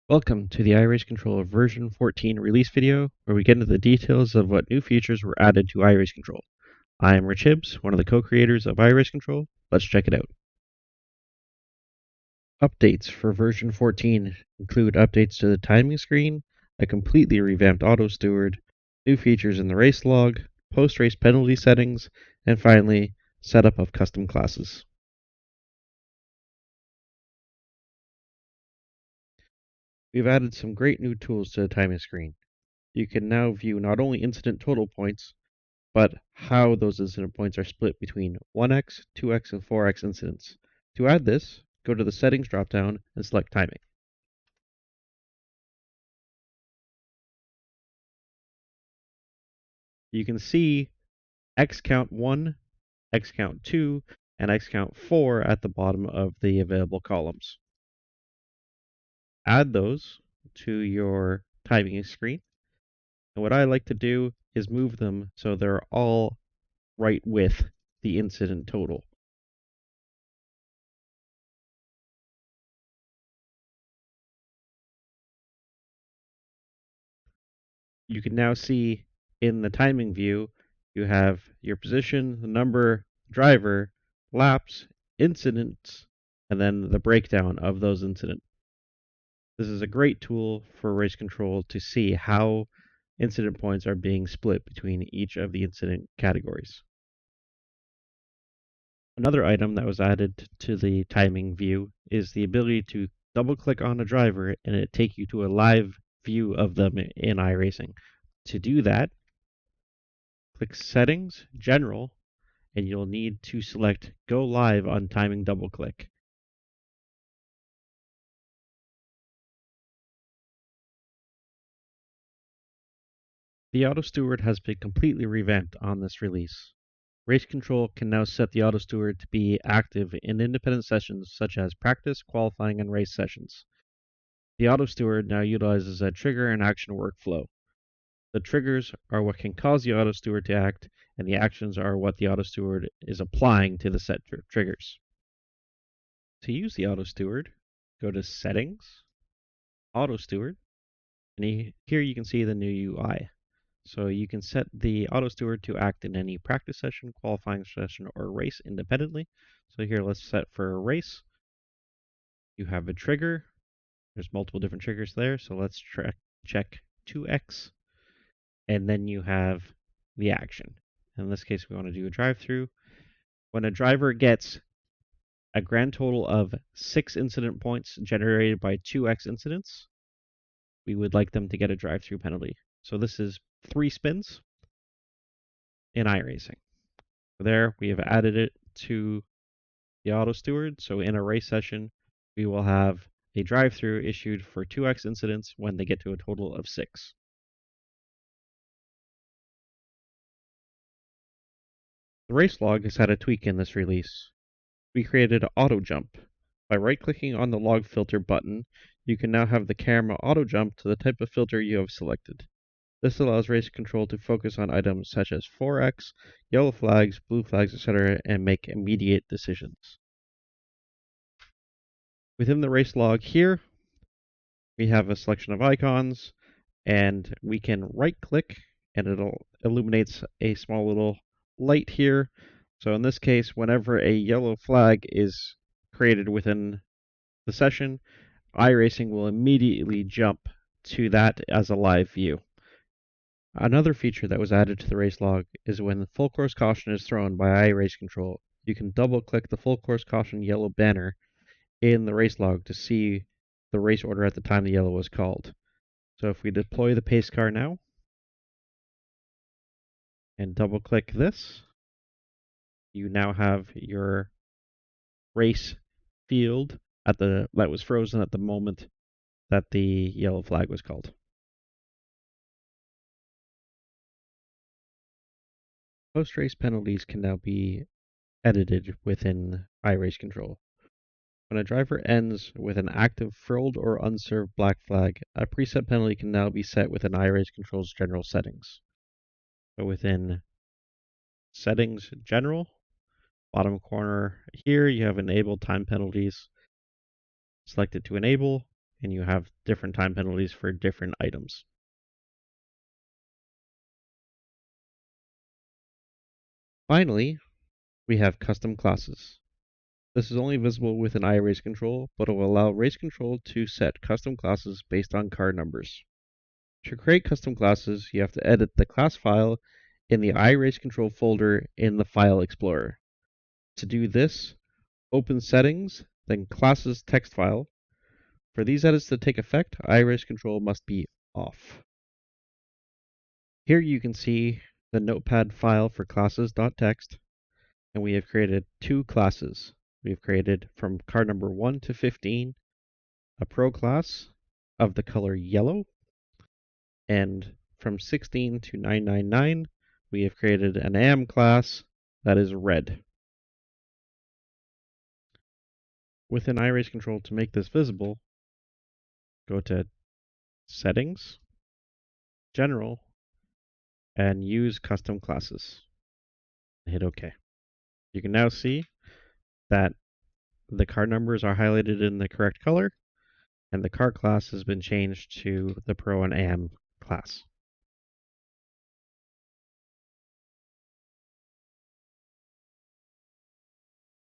Welcome to the iRaceControl version 14 release video, where we get into the details of what new features were added to iRaceControl. I am Rich Hibbs, one of the co-creators of iRaceControl. Let's check it out. Updates for version 14 include updates to the timing screen, a completely revamped Auto Steward, new features in the race log, post-race penalty settings, and finally, setup of custom classes. We've added some great new tools to the timing screen. You can now view not only incident total points, but how those incident points are split between 1x, 2x, and 4x incidents. To add this, go to the Settings dropdown and select Timing. You can see x count 1, x count 2, and x count 4 at the bottom of the available columns. Add those to your timing screen. And what I like to do is move them so they're all right with the incident total. You can now see in the timing view, you have your position, the number, driver, laps, incidents, and then the breakdown of those incidents. This is a great tool for race control to see how incident points are being split between each of the incident categories. Another item that was added to the timing view is the ability to double click on a driver and it take you to a live view of them in iRacing. To do that, click Settings, General, and you'll need to select Go Live on timing double click. The Auto Steward has been completely revamped on this release. Race Control can now set the Auto Steward to be active in independent sessions such as practice, qualifying, and race sessions. The Auto Steward now utilizes a trigger and action workflow. The triggers are what can cause the Auto Steward to act, and the actions are what the Auto Steward is applying to the set triggers. To use the Auto Steward, go to Settings, Auto Steward, and here you can see the new UI. So you can set the Auto Steward to act in any practice session, qualifying session, or race independently. So here, let's set for a race. You have a trigger. There's multiple different triggers there. So let's check 2x. And then you have the action. In this case, we want to do a drive-through. When a driver gets a grand total of 6 incident points generated by 2x incidents, we would like them to get a drive-through penalty. So this is 3 spins in iRacing. There, we have added it to the Auto Steward. So in a race session, we will have a drive-through issued for 2x incidents when they get to a total of 6. The race log has had a tweak in this release. We created auto jump. By right-clicking on the log filter button, you can now have the camera auto jump to the type of filter you have selected. This allows race control to focus on items such as 4x, yellow flags, blue flags, etc., and make immediate decisions. Within the race log here, we have a selection of icons, and we can right-click, and it'll illuminates a small little light here. So in this case, whenever a yellow flag is created within the session, iRacing will immediately jump to that as a live view. Another feature that was added to the race log is when the full course caution is thrown by iRaceControl, you can double click the full course caution yellow banner in the race log to see the race order at the time the yellow was called. So if we deploy the pace car now and double click this, you now have your race field that was frozen at the moment that the yellow flag was called. Post-race penalties can now be edited within iRaceControl. When a driver ends with an active frilled or unserved black flag, a preset penalty can now be set within iRaceControl's general settings. So within Settings General, bottom corner here, you have Enable Time Penalties. Select it to enable, and you have different time penalties for different items. Finally, we have custom classes. This is only visible within iRaceControl, but it will allow RaceControl to set custom classes based on car numbers. To create custom classes, you have to edit the class file in the iRaceControl folder in the File Explorer. To do this, open Settings, then Classes text file. For these edits to take effect, iRaceControl must be off. Here you can see the notepad file for classes.txt, and we have created two classes. We've created from car number 1 to 15 a Pro class of the color yellow, and from 16 to 999 we have created an AM class that is red. Within iRaceControl, to make this visible, go to Settings, General, and Use Custom Classes. Hit OK. You can now see that the car numbers are highlighted in the correct color, and the car class has been changed to the Pro and AM class.